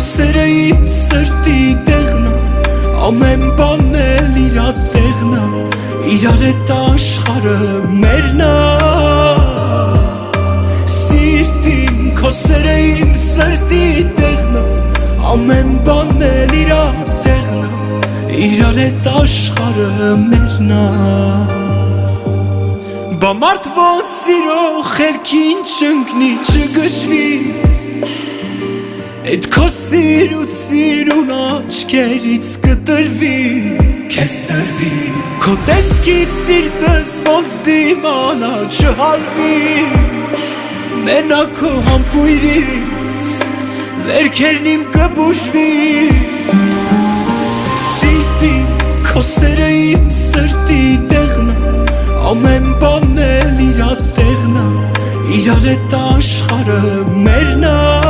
Սերը իմ սրտի տեղնա, ամեն բան էլ իրա տեղնա, իրար էտ աշխարը մերնա Սիրտիմ, քո սերը իմ սրտի տեղնա, ամեն բան էլ իրա տեղնա, իրար էտ աշխարը մերնա Բա մարդ ոնց սիրո խելքին չընկնի, չգշվի Էդ քո սիրուց սիրուն աչքերից կտրվի Քեզ տրվի Քո տեսքից սիրտս ոնց դիմանա չհալվի Մենակ քո համբույրից վերքերն իմ կբուժվի Սիրտին քո սերը իմ սրտի տեղնա Ամեն բան էլ իրա տեղնա Իրար էտ աշխարը մերնա